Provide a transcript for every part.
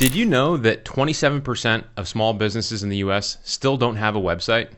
Did you know that 27% of small businesses in the US still don't have a website?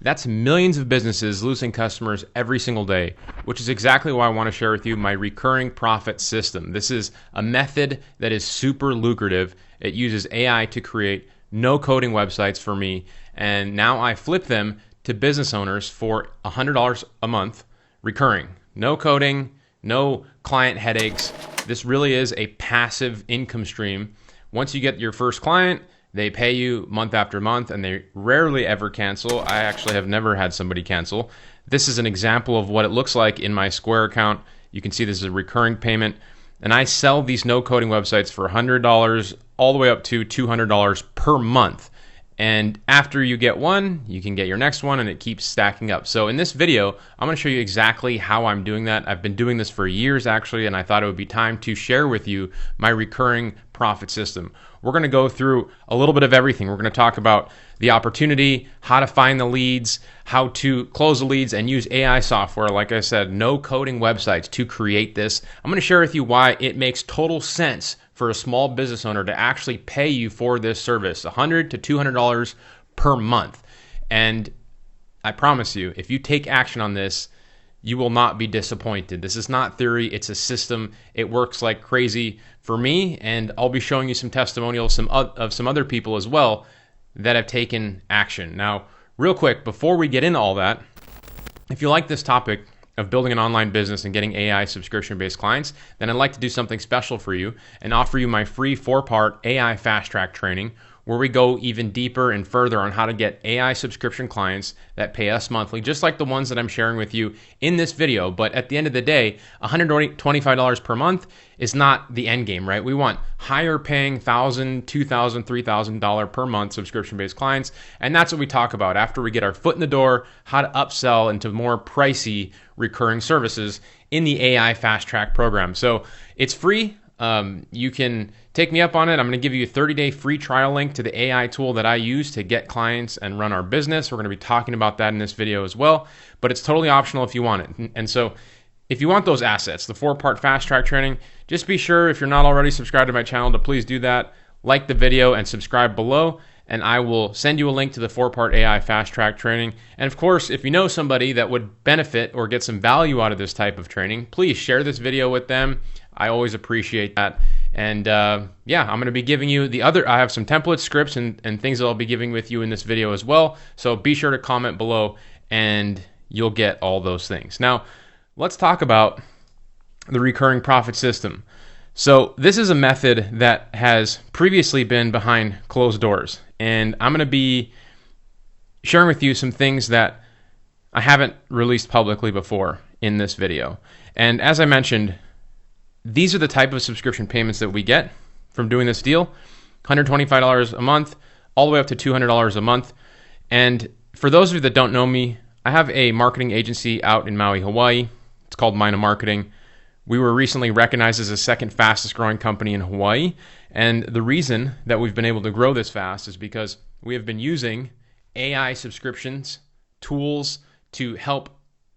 That's millions of businesses losing customers every single day, which is exactly why I want to share with you my recurring profit system. This is a method that is super lucrative. It uses AI to create no coding websites for me, and now I flip them to business owners for $100 a month recurring. No coding, no client headaches. This really is a passive income stream. Once you get your first client, they pay you month after month, and they rarely ever cancel. I actually have never had somebody cancel. This is an example of what it looks like in my Square account. You can see this is a recurring payment, and I sell these no-coding websites for $100 all the way up to $200 per month. And after you get one, you can get your next one, and it keeps stacking up. So in this video, I'm going to show you exactly how I'm doing that. I've been doing this for years, actually, and I thought it would be time to share with you my recurring profit system. We're going to go through a little bit of everything. We're going to talk about the opportunity, how to find the leads, how to close the leads, and use AI software, like I said, no coding websites to create this. I'm going to share with you why it makes total sense for a small business owner to actually pay you for this service, $100 to $200 per month. And I promise you, if you take action on this, you will not be disappointed. This is not theory, it's a system. It works like crazy for me, and I'll be showing you some testimonials of some other people as well that have taken action. Now, real quick, before we get into all that, if you like this topic of building an online business and getting AI subscription-based clients, then I'd like to do something special for you and offer you my free 4-part AI fast track training, where we go even deeper and further on how to get AI subscription clients that pay us monthly, just like the ones that I'm sharing with you in this video. But at the end of the day, $125 per month is not the end game, right? We want higher paying $1,000, $2,000, $3,000 per month subscription-based clients. And that's what we talk about after we get our foot in the door, how to upsell into more pricey recurring services in the AI fast track program. So it's free. You can take me up on it. I'm going to give you a 30-day free trial link to the AI tool that I use to get clients and run our business. We're going to be talking about that in this video as well, but it's totally optional if you want it. And so if you want those assets, the 4-part fast track training, just be sure, if you're not already subscribed to my channel, to please do that. Like the video and subscribe below, and I will send you a link to the 4-part AI fast track training. And of course, if you know somebody that would benefit or get some value out of this type of training, please share this video with them. I always appreciate that. And yeah, I'm going to be giving you I have some templates, scripts, and things that I'll be giving with you in this video as well. So be sure to comment below and you'll get all those things. Now, let's talk about the recurring profit system. So this is a method that has previously been behind closed doors. And I'm going to be sharing with you some things that I haven't released publicly before in this video. And as I mentioned, these are the type of subscription payments that we get from doing this deal. $125 a month, all the way up to $200 a month. And for those of you that don't know me, I have a marketing agency out in Maui, Hawaii. It's called Mina Marketing. We were recently recognized as the second fastest growing company in Hawaii. And the reason that we've been able to grow this fast is because we have been using AI subscriptions, tools to help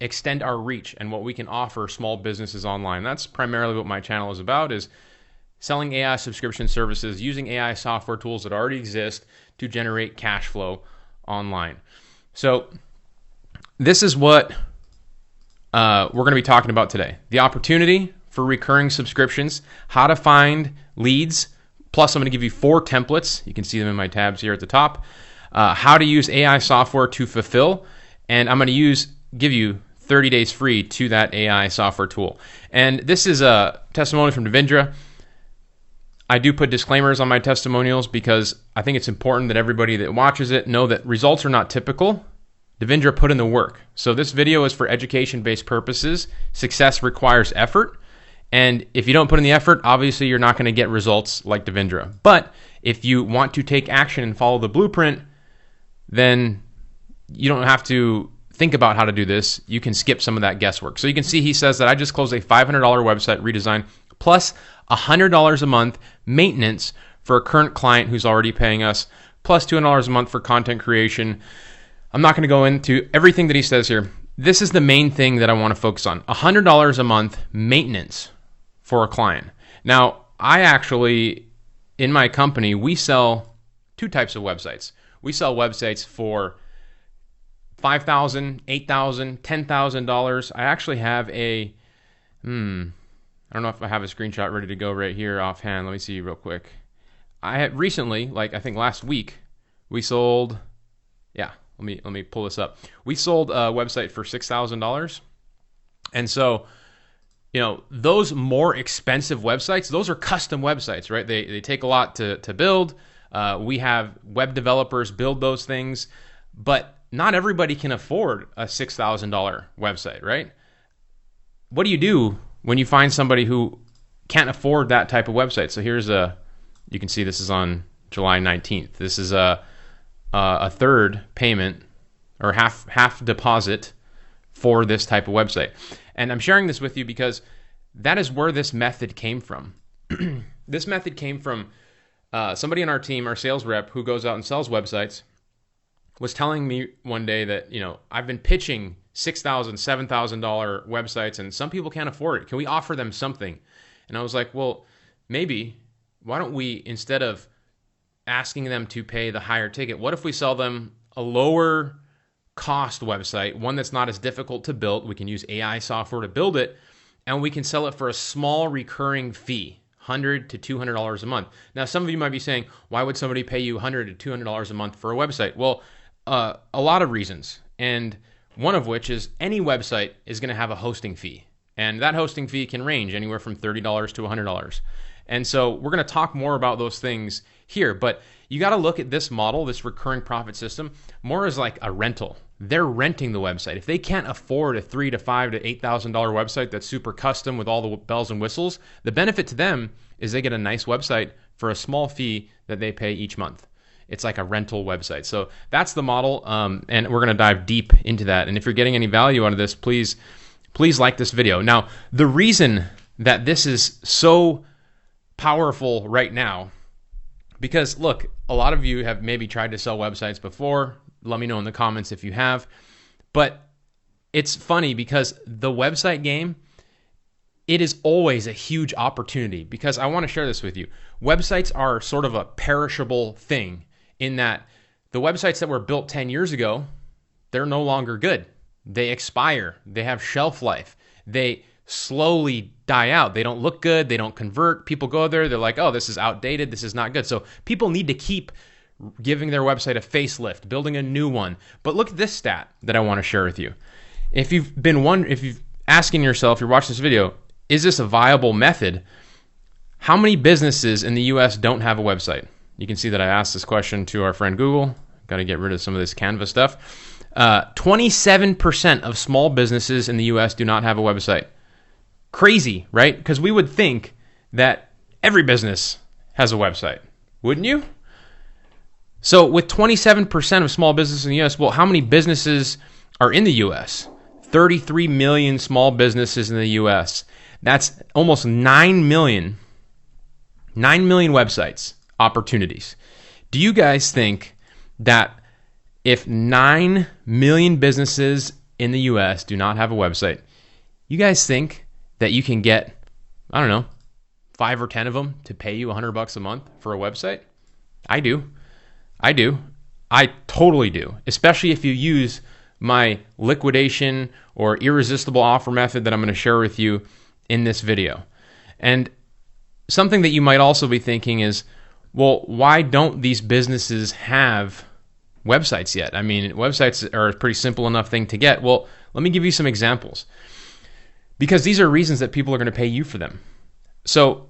extend our reach and what we can offer small businesses online. That's primarily what my channel is about, is selling AI subscription services, using AI software tools that already exist to generate cash flow online. So this is what we're going to be talking about today. The opportunity for recurring subscriptions, how to find leads, plus I'm going to give you 4 templates. You can see them in my tabs here at the top. How to use AI software to fulfill, and I'm going to give you 30 days free to that AI software tool. And this is a testimonial from Devindra. I do put disclaimers on my testimonials because I think it's important that everybody that watches it know that results are not typical. Devindra put in the work. So this video is for education-based purposes. Success requires effort. And if you don't put in the effort, obviously you're not going to get results like Devindra. But if you want to take action and follow the blueprint, then you don't have to think about how to do this. You can skip some of that guesswork. So you can see he says that I just closed a $500 website redesign plus $100 a month maintenance for a current client who's already paying us, plus $200 a month for content creation. I'm not going to go into everything that he says here. This is the main thing that I want to focus on. $100 a month maintenance for a client. Now, I actually in my company, we sell two types of websites. We sell websites for $5,000, $8,000, $10,000. I actually have I don't know if I have a screenshot ready to go right here offhand. Let me see real quick. I had recently, like I think last week, we sold, let me pull this up. We sold a website for $6,000. And so, those more expensive websites, those are custom websites, right? They take a lot to build. We have web developers build those things, but not everybody can afford a $6,000 website, right? What do you do when you find somebody who can't afford that type of website? So here's you can see this is on July 19th. This is a third payment or half deposit for this type of website. And I'm sharing this with you because that is where this method came from. This method came from somebody on our team, our sales rep, who goes out and sells websites, was telling me one day that, I've been pitching $6,000, $7,000 websites, and some people can't afford it. Can we offer them something? And I was like, well, maybe. Why don't we, instead of asking them to pay the higher ticket, what if we sell them a lower cost website, one that's not as difficult to build? We can use AI software to build it, and we can sell it for a small recurring fee, $100 to $200 a month. Now, some of you might be saying, why would somebody pay you $100 to $200 a month for a website? Well, a lot of reasons, and one of which is any website is going to have a hosting fee, and that hosting fee can range anywhere from $30 to $100. And so we're going to talk more about those things here, but you got to look at this model, this recurring profit system, more as like a rental. They're renting the website. If they can't afford a $3,000 to $5,000 to $8,000 website that's super custom with all the bells and whistles, the benefit to them is they get a nice website for a small fee that they pay each month. It's like a rental website. So that's the model, and we're going to dive deep into that. And if you're getting any value out of this, please like this video. Now, the reason that this is so powerful right now, because look, a lot of you have maybe tried to sell websites before. Let me know in the comments if you have. But it's funny because the website game, it is always a huge opportunity, because I want to share this with you. Websites are sort of a perishable thing in that the websites that were built 10 years ago, they're no longer good. They expire. They have shelf life. They slowly die out. They don't look good. They don't convert. People go there. They're like, oh, this is outdated. This is not good. So people need to keep giving their website a facelift, building a new one. But look at this stat that I want to share with you. If you've asking yourself, you're watching this video, is this a viable method? How many businesses in the US don't have a website? You can see that I asked this question to our friend Google. Got to get rid of some of this Canva stuff. 27% of small businesses in the US do not have a website. Crazy, right? Because we would think that every business has a website, wouldn't you? So with 27% of small businesses in the US, well, how many businesses are in the US? 33 million small businesses in the US. That's almost 9 million websites opportunities. Do you guys think that if 9 million businesses in the US do not have a website, you guys think that you can get, I don't know, 5 or 10 of them to pay you $100 a month for a website? I do. I totally do, especially if you use my liquidation or irresistible offer method that I'm going to share with you in this video. And something that you might also be thinking is, well, why don't these businesses have websites yet? I mean, websites are a pretty simple enough thing to get. Well, let me give you some examples, because these are reasons that people are going to pay you for them. So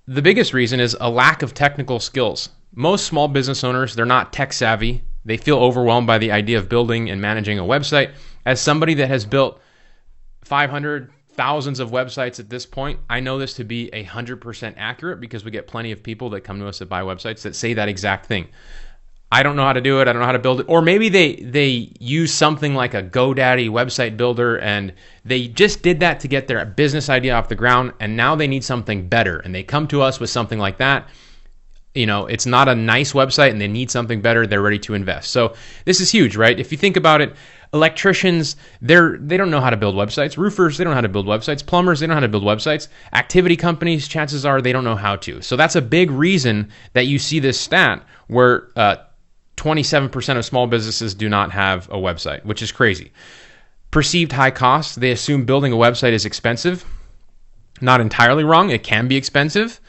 the biggest reason is a lack of technical skills. Most small business owners, they're not tech savvy. They feel overwhelmed by the idea of building and managing a website. As somebody that has built 500, thousands of websites at this point, I know this to be 100% accurate, because we get plenty of people that come to us that buy websites that say that exact thing. I don't know how to do it. I don't know how to build it. Or maybe they use something like a GoDaddy website builder, and they just did that to get their business idea off the ground, and now they need something better, and they come to us with something like that. it's not a nice website and they need something better, they're ready to invest. So this is huge, right? If you think about it, electricians, they don't know how to build websites. Roofers, they don't know how to build websites. Plumbers, they don't know how to build websites. Activity companies, chances are they don't know how to. So that's a big reason that you see this stat where 27% of small businesses do not have a website, which is crazy. Perceived high costs, they assume building a website is expensive. Not entirely wrong, it can be expensive.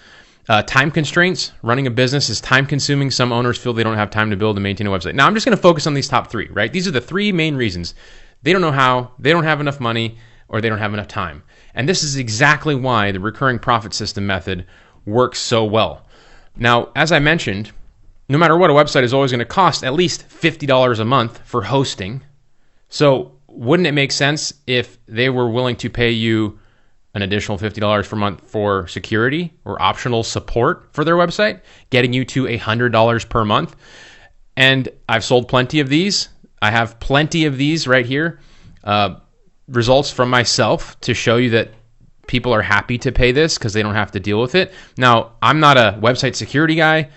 Time constraints, running a business is time consuming. Some owners feel they don't have time to build and maintain a website. Now I'm just going to focus on these top three, right? These are the three main reasons. They don't know how, they don't have enough money, or they don't have enough time. And this is exactly why the recurring profit system method works so well. Now, as I mentioned, no matter what, a website is always going to cost at least $50 a month for hosting. So wouldn't it make sense if they were willing to pay you an additional $50 per month for security or optional support for their website, getting you to $100 per month? And I've sold plenty of these. I have plenty of these right here. Results from myself to show you that people are happy to pay this because they don't have to deal with it. Now, I'm not a website security guy.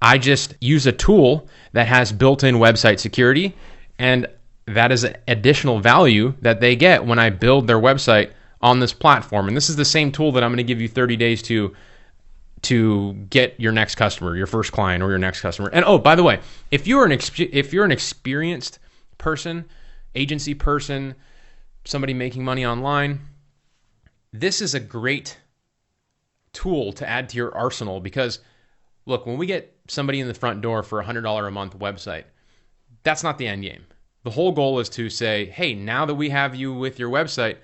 I just use a tool that has built-in website security, and that is an additional value that they get when I build their website on this platform. And this is the same tool that I'm going to give you 30 days to get your next customer, your first client, or your next customer. And oh, by the way, if you're an experienced person, agency person, somebody making money online, this is a great tool to add to your arsenal. Because look, when we get somebody in the front door for $100 a month website, that's not the end game. The whole goal is to say, hey, now that we have you with your website,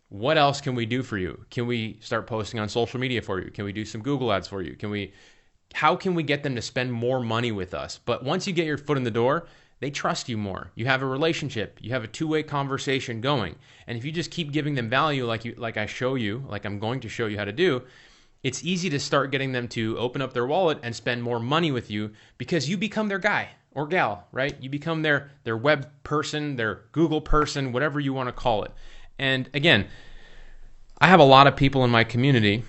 what else can we do for you? Can we start posting on social media for you? Can we do some Google ads for you? How can we get them to spend more money with us? But once you get your foot in the door, they trust you more. You have a relationship. You have a two-way conversation going. And if you just keep giving them value like I'm going to show you how to do, it's easy to start getting them to open up their wallet and spend more money with you because you become their guy or gal, right? You become their web person, their Google person, whatever you want to call it. And again, I have a lot of people in my community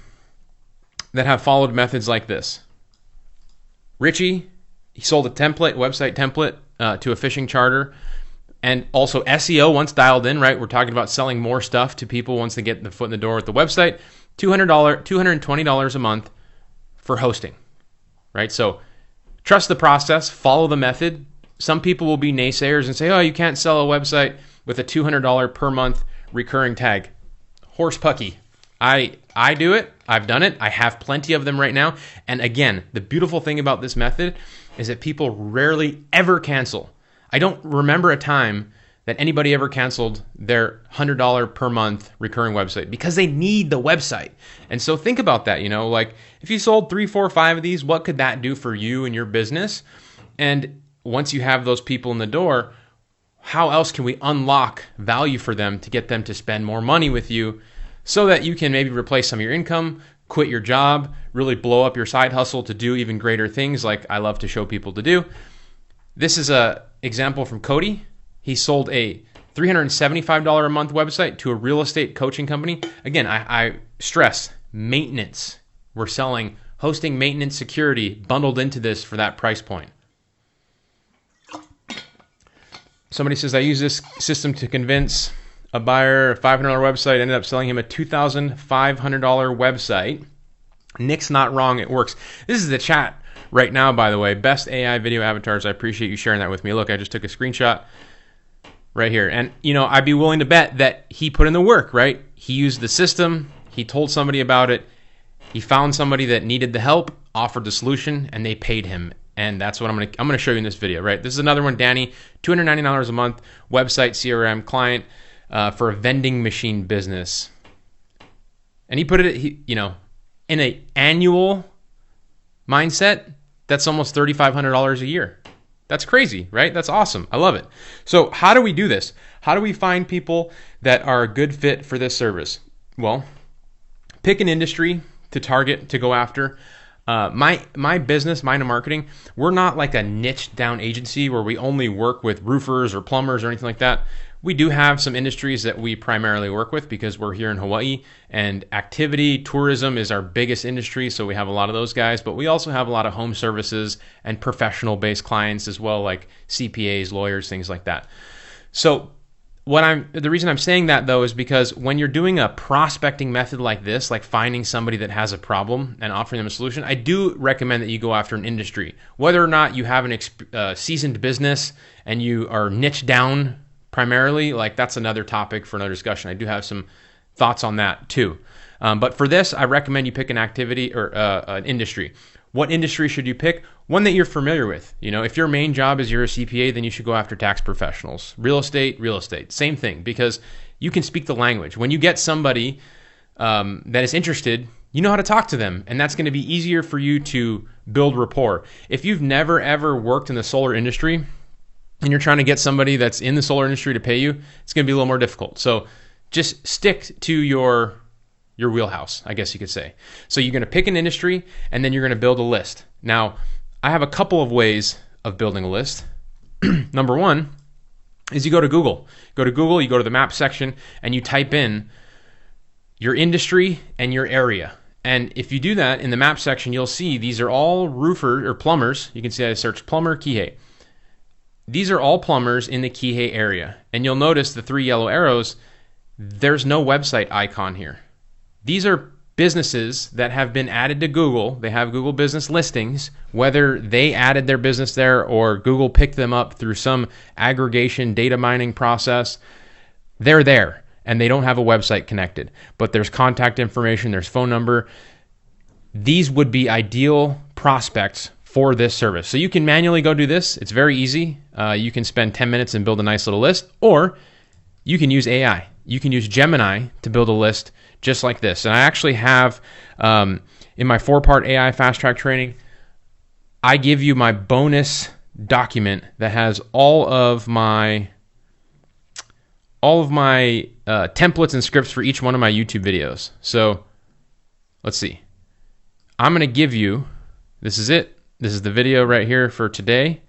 that have followed methods like this. Richie, he sold a website template to a fishing charter, and also SEO once dialed in, right? We're talking about selling more stuff to people once they get the foot in the door with the website. $220 a month for hosting, right? So trust the process, follow the method. Some people will be naysayers and say, oh, you can't sell a website with a $200 per month recurring tag. Horse pucky. I do it. I've done it. I have plenty of them right now. And again, the beautiful thing about this method is that people rarely ever cancel. I don't remember a time that anybody ever canceled their $100 per month recurring website because they need the website. And so think about that, like if you sold 3, 4, 5 of these, what could that do for you and your business? And once you have those people in the door, how else can we unlock value for them to get them to spend more money with you so that you can maybe replace some of your income, quit your job, really blow up your side hustle to do even greater things like I love to show people to do. This is an example from Cody. He sold a $375 a month website to a real estate coaching company. Again, I stress maintenance. We're selling hosting, maintenance, security bundled into this for that price point. Somebody says, I use this system to convince a buyer a $500 website, ended up selling him a $2,500 website. Nick's not wrong, it works. This is the chat right now, by the way. Best AI video avatars. I appreciate you sharing that with me. Look, I just took a screenshot right here. And, I'd be willing to bet that he put in the work, right? He used the system. He told somebody about it. He found somebody that needed the help, offered the solution, and they paid him. And that's what I'm gonna show you in this video, right? This is another one, Danny, $299 a month, website, CRM, client for a vending machine business. And he put it, in an annual mindset, that's almost $3,500 a year. That's crazy, right? That's awesome. I love it. So how do we do this? How do we find people that are a good fit for this service? Well, pick an industry to target, to go after. My business, Mind of Marketing, we're not like a niche down agency where we only work with roofers or plumbers or anything like that. We do have some industries that we primarily work with because we're here in Hawaii, and activity, tourism is our biggest industry, so we have a lot of those guys, but we also have a lot of home services and professional-based clients as well, like CPAs, lawyers, things like that. So the reason I'm saying that, though, is because when you're doing a prospecting method like this, like finding somebody that has a problem and offering them a solution, I do recommend that you go after an industry. Whether or not you have an seasoned business and you are niche down primarily, like that's another topic for another discussion. I do have some thoughts on that too. But for this, I recommend you pick an activity or an industry. What industry should you pick? One that you're familiar with. If your main job is you're a CPA, then you should go after tax professionals. Real estate, same thing, because you can speak the language. When you get somebody that is interested, you know how to talk to them, and that's going to be easier for you to build rapport. If you've never ever worked in the solar industry and you're trying to get somebody that's in the solar industry to pay you, it's going to be a little more difficult. So just stick to your wheelhouse, I guess you could say. So you're going to pick an industry, and then you're going to build a list. Now, I have a couple of ways of building a list. Number one is you go to Google. You go to the map section, and you type in your industry and your area. And if you do that in the map section, you'll see these are all roofers or plumbers. You can see I searched plumber, Kihei. These are all plumbers in the Kihei area. And you'll notice the 3 yellow arrows, there's no website icon here. These are businesses that have been added to Google. They have Google business listings, whether they added their business there or Google picked them up through some aggregation data mining process. They're there, and they don't have a website connected. But there's contact information, there's phone number. These would be ideal prospects for this service. So you can manually go do this. It's very easy. You can spend 10 minutes and build a nice little list, or you can use AI. You can use Gemini to build a list just like this. And I actually have, in my 4-part AI fast track training, I give you my bonus document that has all of my templates and scripts for each one of my YouTube videos. So let's see. I'm going to give you, this is it. This is the video right here for today.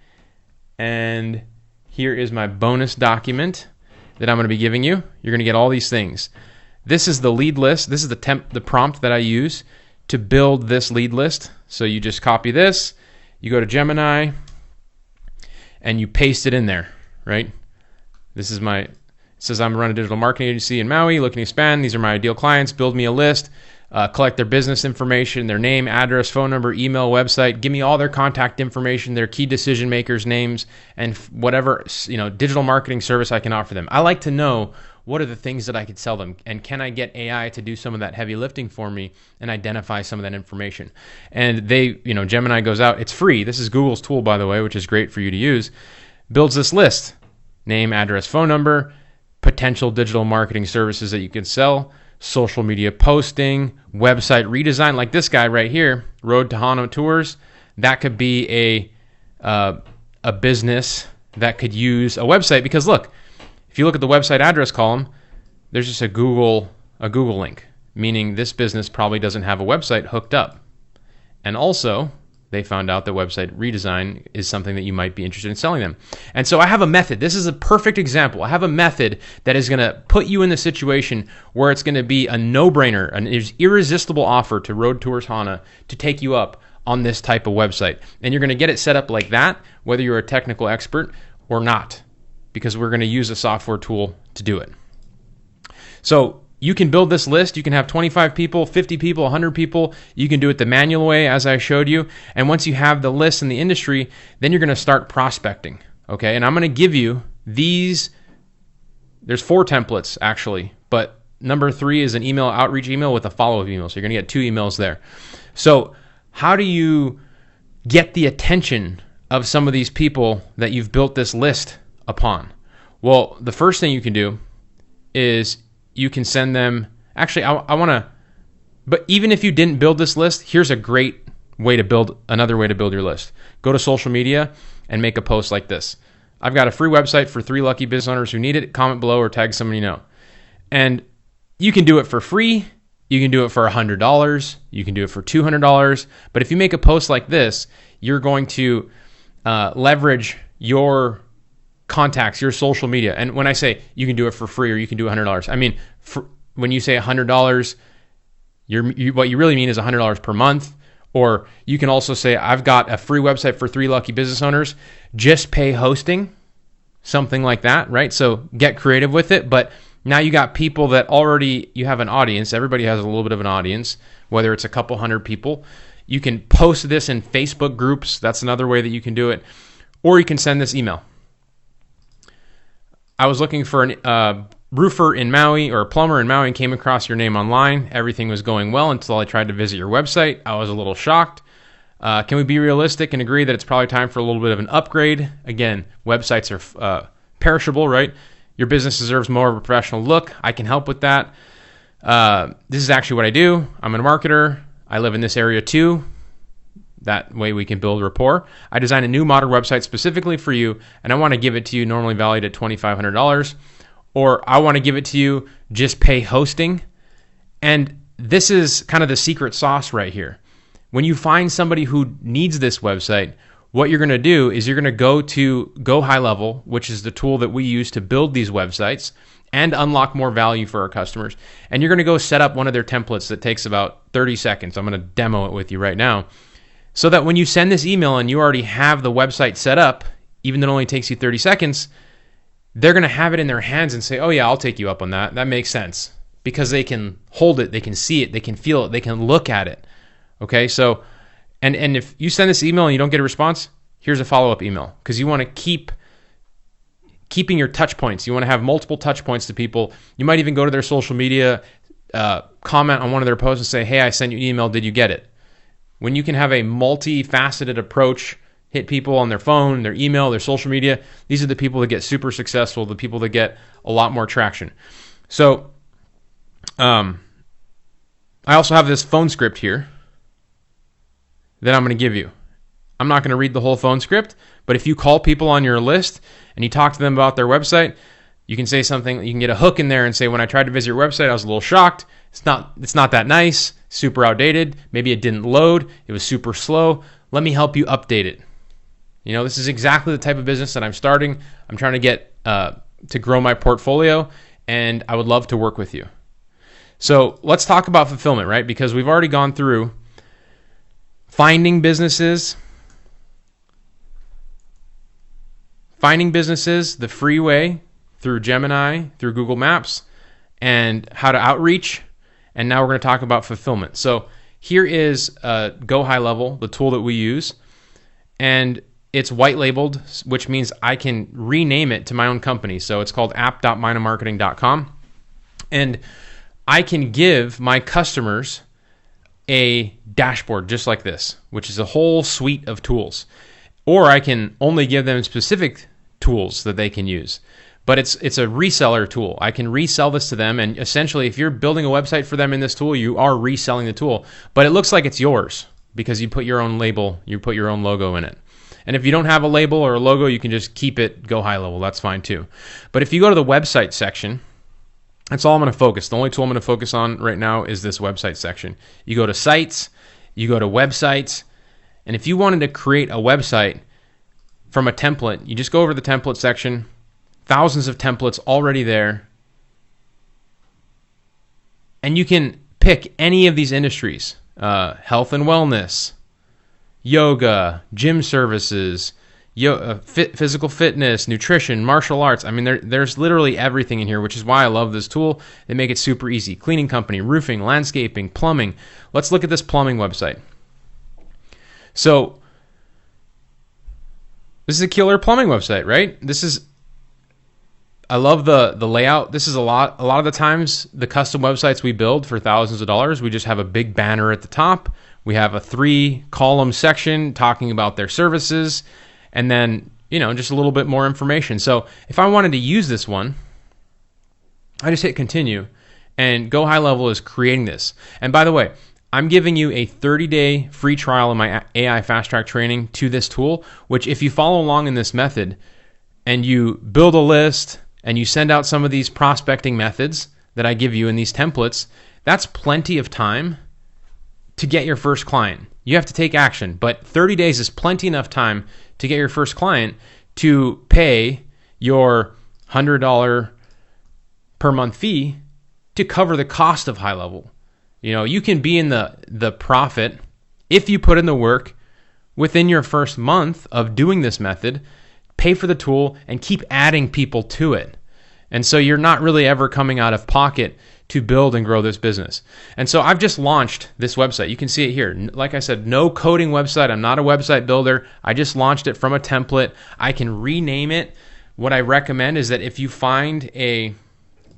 And here is my bonus document that I'm going to be giving you. You're going to get all these things. This is the lead list. This is the prompt that I use to build this lead list. So you just copy this, you go to Gemini, and you paste it in there, right? This is it says I'm running a digital marketing agency in Maui, looking to expand. These are my ideal clients. Build me a list. Collect their business information, their name, address, phone number, email, website. Give me all their contact information, their key decision makers' names, and whatever digital marketing service I can offer them. I like to know what are the things that I could sell them, and can I get AI to do some of that heavy lifting for me and identify some of that information? And Gemini goes out. It's free. This is Google's tool, by the way, which is great for you to use. Builds this list: name, address, phone number, potential digital marketing services that you can sell, social media posting, website redesign, like this guy right here, Road to Hana Tours. That could be a business that could use a website, because look, if you look at the website address column, there's just a Google link, meaning this business probably doesn't have a website hooked up. And also, they found out that website redesign is something that you might be interested in selling them. And so I have a method. This is a perfect example. I have a method that is going to put you in the situation where it's going to be a no-brainer, an irresistible offer to Road Tours Hana to take you up on this type of website. And you're going to get it set up like that, whether you're a technical expert or not, because we're going to use a software tool to do it. So you can build this list. You can have 25 people, 50 people, 100 people. You can do it the manual way, as I showed you. And once you have the list in the industry, then you're going to start prospecting. Okay, and I'm going to give you these. There's 4 templates, actually. But number 3 is an email outreach email with a follow-up email. So you're going to get 2 emails there. So how do you get the attention of some of these people that you've built this list upon? Well, the first thing you can do is you can send them, actually, but even if you didn't build this list, here's a great way to build, another way to build your list. Go to social media and make a post like this. I've got a free website for 3 lucky business owners who need it. Comment below or tag someone you know. And you can do it for free. You can do it for $100. You can do it for $200. But if you make a post like this, you're going to leverage your contacts, your social media. And when I say you can do it for free or you can do $100, I mean, when you say $100, what you really mean is $100 per month. Or you can also say, I've got a free website for 3 lucky business owners, just pay hosting, something like that, right? So get creative with it. But now you got people that already, you have an audience. Everybody has a little bit of an audience, whether it's a couple hundred people. You can post this in Facebook groups. That's another way that you can do it. Or you can send this email. I was looking for a roofer in Maui or a plumber in Maui and came across your name online. Everything was going well until I tried to visit your website. I was a little shocked. Can we be realistic and agree that it's probably time for a little bit of an upgrade? Again, websites are perishable, right? Your business deserves more of a professional look. I can help with that. This is actually what I do. I'm a marketer. I live in this area too. That way we can build rapport. I designed a new modern website specifically for you, and I want to give it to you normally valued at $2,500. Or I want to give it to you, just pay hosting. And this is kind of the secret sauce right here. When you find somebody who needs this website, what you're going to do is you're going to go to Go High Level, which is the tool that we use to build these websites and unlock more value for our customers. And you're going to go set up one of their templates that takes about 30 seconds. I'm going to demo it with you right now. So that when you send this email and you already have the website set up, even though it only takes you 30 seconds, they're going to have it in their hands and say, oh yeah, I'll take you up on that. That makes sense. Because they can hold it, they can see it, they can feel it, they can look at it. Okay, so, and if you send this email and you don't get a response, here's a follow-up email. Because you want to keeping your touch points. You want to have multiple touch points to people. You might even go to their social media, comment on one of their posts and say, hey, I sent you an email, did you get it? When you can have a multifaceted approach, hit people on their phone, their email, their social media, these are the people that get super successful, the people that get a lot more traction. So I also have this phone script here that I'm going to give you. I'm not going to read the whole phone script, but if you call people on your list and you talk to them about their website, you can say something, you can get a hook in there and say, when I tried to visit your website, I was a little shocked. It's not that nice, super outdated. Maybe it didn't load. It was super slow. Let me help you update it. You know, this is exactly the type of business that I'm starting. I'm trying to get to grow my portfolio, and I would love to work with you. So let's talk about fulfillment, right? Because we've already gone through finding businesses, the free way through Gemini, through Google Maps, and how to outreach. And now we're going to talk about fulfillment. So here is Go High Level, the tool that we use. And it's white labeled, which means I can rename it to my own company. So it's called app.minomarketing.com. And I can give my customers a dashboard just like this, which is a whole suite of tools. Or I can only give them specific tools that they can use. But it's a reseller tool. I can resell this to them, and essentially if you're building a website for them in this tool, you are reselling the tool. But it looks like it's yours because you put your own label, you put your own logo in it. And if you don't have a label or a logo, you can just keep it Go High Level. That's fine too. But if you go to the website section, that's all I'm going to focus. The only tool I'm going to focus on right now is this website section. You go to sites, you go to websites, and if you wanted to create a website from a template, you just go over to the template section. Thousands of templates already there. And you can pick any of these industries. Health and wellness, yoga, gym services, physical fitness, nutrition, martial arts. I mean, there's literally everything in here, which is why I love this tool. They make it super easy. Cleaning company, roofing, landscaping, plumbing. Let's look at this plumbing website. So this is a killer plumbing website, right? I love the layout. This is a lot of the times the custom websites we build for thousands of dollars, we just have a big banner at the top. We have a 3-column section talking about their services, and then, just a little bit more information. So if I wanted to use this one, I just hit continue, and Go High Level is creating this. And by the way, I'm giving you a 30-day free trial in my AI Fast Track training to this tool, which if you follow along in this method and you build a list and you send out some of these prospecting methods that I give you in these templates, that's plenty of time to get your first client. You have to take action, but 30 days is plenty enough time to get your first client to pay your $100 per month fee to cover the cost of high level. You can be in the profit if you put in the work within your first month of doing this method, pay for the tool, and keep adding people to it. And so you're not really ever coming out of pocket to build and grow this business. And so I've just launched this website. You can see it here. Like I said, no coding website. I'm not a website builder. I just launched it from a template. I can rename it. What I recommend is that if you find a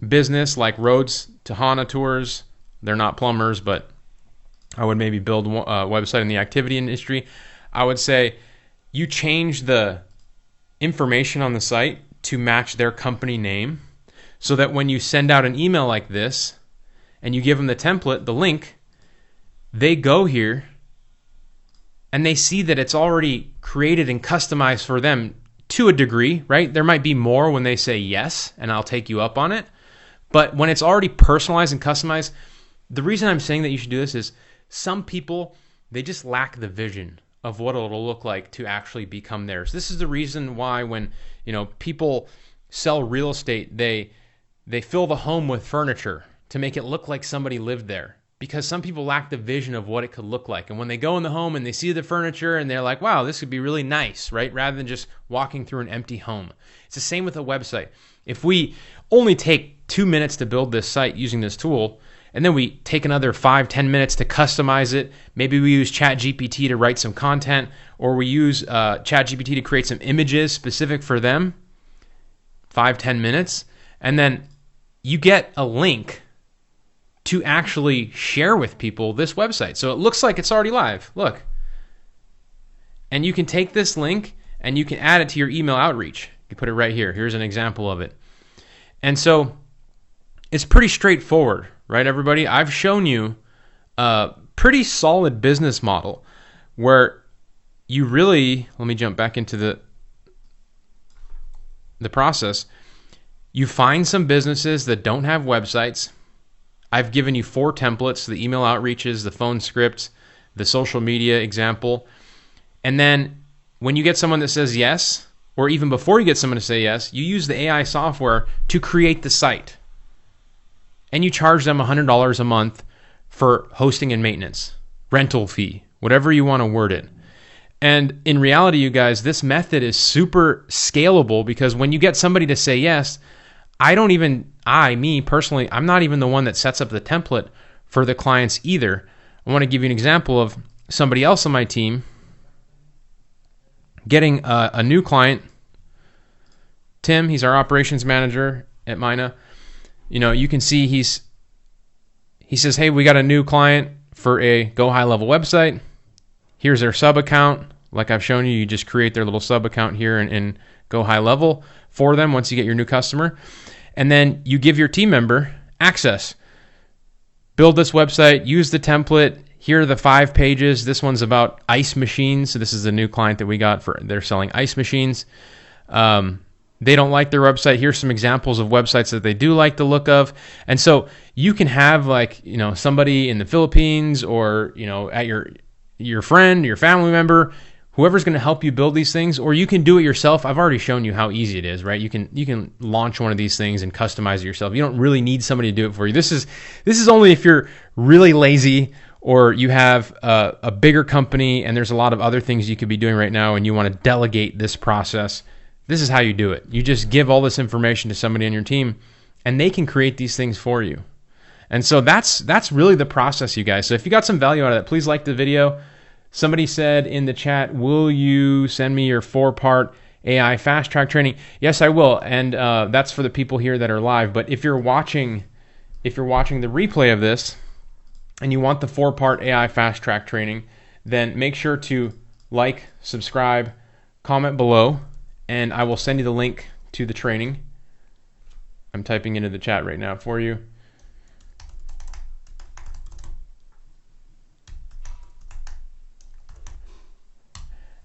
business like Roads to Hana Tours, they're not plumbers, but I would maybe build a website in the activity industry. I would say you change the information on the site to match their company name, so that when you send out an email like this and you give them the template, the link, they go here and they see that it's already created and customized for them to a degree, right? There might be more when they say yes, and I'll take you up on it. But when it's already personalized and customized, the reason I'm saying that you should do this is some people, they just lack the vision of what it'll look like to actually become theirs. This is the reason why when people sell real estate, they fill the home with furniture to make it look like somebody lived there, because some people lack the vision of what it could look like. And when they go in the home and they see the furniture and they're like, wow, this could be really nice, right? Rather than just walking through an empty home. It's the same with a website. If we only take 2 minutes to build this site using this tool, and then we take another 5-10 minutes to customize it. Maybe we use ChatGPT to write some content, or we use ChatGPT to create some images specific for them, 5-10 minutes. And then you get a link to actually share with people this website. So it looks like it's already live. Look. And you can take this link and you can add it to your email outreach. You put it right here. Here's an example of it. And so it's pretty straightforward, right, everybody? I've shown you a pretty solid business model where you really, let me jump back into the process. You find some businesses that don't have websites. I've given you 4 templates: the email outreaches, the phone scripts, the social media example. And then when you get someone that says yes, or even before you get someone to say yes, you use the AI software to create the site. And you charge them $100 a month for hosting and maintenance, rental fee, whatever you want to word it. And in reality, you guys, this method is super scalable, because when you get somebody to say yes, me personally, I'm not even the one that sets up the template for the clients either. I want to give you an example of somebody else on my team getting a new client. Tim, he's our operations manager at Mina. You can see he says, hey, we got a new client for a Go High Level website. Here's their sub account. Like I've shown you, you just create their little sub account here in Go High Level for them once you get your new customer. And then you give your team member access. Build this website, use the template. Here are the 5 pages. This one's about ice machines. So this is a new client that we got they're selling ice machines. They don't like their website. Here's some examples of websites that they do like the look of. And so you can have somebody in the Philippines, or, at your friend, your family member, whoever's going to help you build these things, or you can do it yourself. I've already shown you how easy it is, right? You can launch one of these things and customize it yourself. You don't really need somebody to do it for you. This is only if you're really lazy, or you have a bigger company and there's a lot of other things you could be doing right now and you want to delegate this process. This is how you do it. You just give all this information to somebody on your team, and they can create these things for you. And so that's really the process, you guys. So if you got some value out of that, please like the video. Somebody said in the chat, will you send me your 4-part AI fast track training? Yes, I will. And that's for the people here that are live. But if you're watching the replay of this and you want the 4-part AI fast track training, then make sure to like, subscribe, comment below, and I will send you the link to the training. I'm typing into the chat right now for you.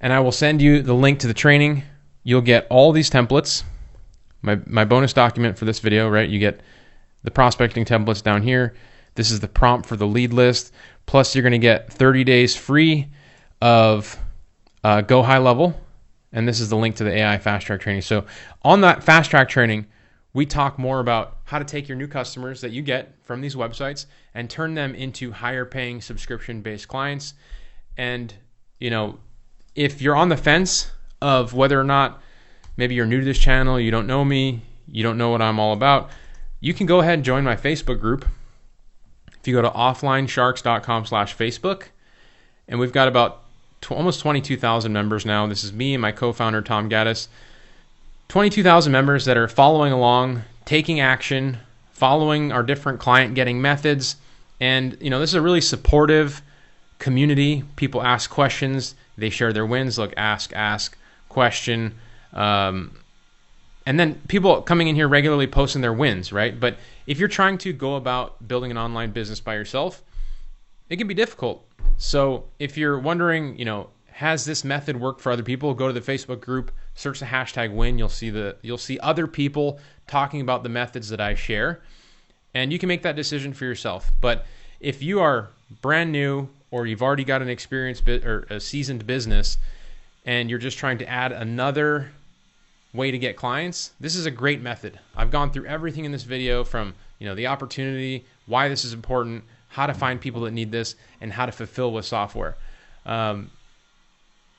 And I will send you the link to the training. You'll get all these templates. My bonus document for this video, right? You get the prospecting templates down here. This is the prompt for the lead list. Plus, you're going to get 30 days free of Go High Level. and this is the link to the AI Fast Track training. So on that Fast Track training, we talk more about how to take your new customers that you get from these websites and turn them into higher paying subscription-based clients. And, you know, if you're on the fence of whether or not maybe you're new to this channel, you don't know me, you don't know what I'm all about, you can go ahead and join my Facebook group. If you go to offlinesharks.com/Facebook, and we've got about almost 22,000 members now. This is me and my co-founder, Tom Gaddis. 22,000 members that are following along, taking action, following our different client getting methods. And, you know, this is a really supportive community. People ask questions. They share their wins. Look, ask, question. And then people coming in here regularly posting their wins, right? But if you're trying to go about building an online business by yourself, it can be difficult. So if you're wondering, you know, has this method worked for other people, go to the Facebook group, search the hashtag win. You'll see other people talking about the methods that I share, and you can make that decision for yourself. But if you are brand new, or you've already got an experienced or a seasoned business, and you're just trying to add another way to get clients, this is a great method. I've gone through everything in this video, from, you know, the opportunity, why this is important, how to find people that need this, and how to fulfill with software.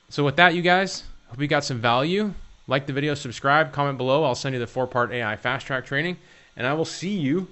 So with that, you guys, hope you got some value. Like the video, subscribe, comment below. I'll send you the 4-part AI Fast Track training, and I will see you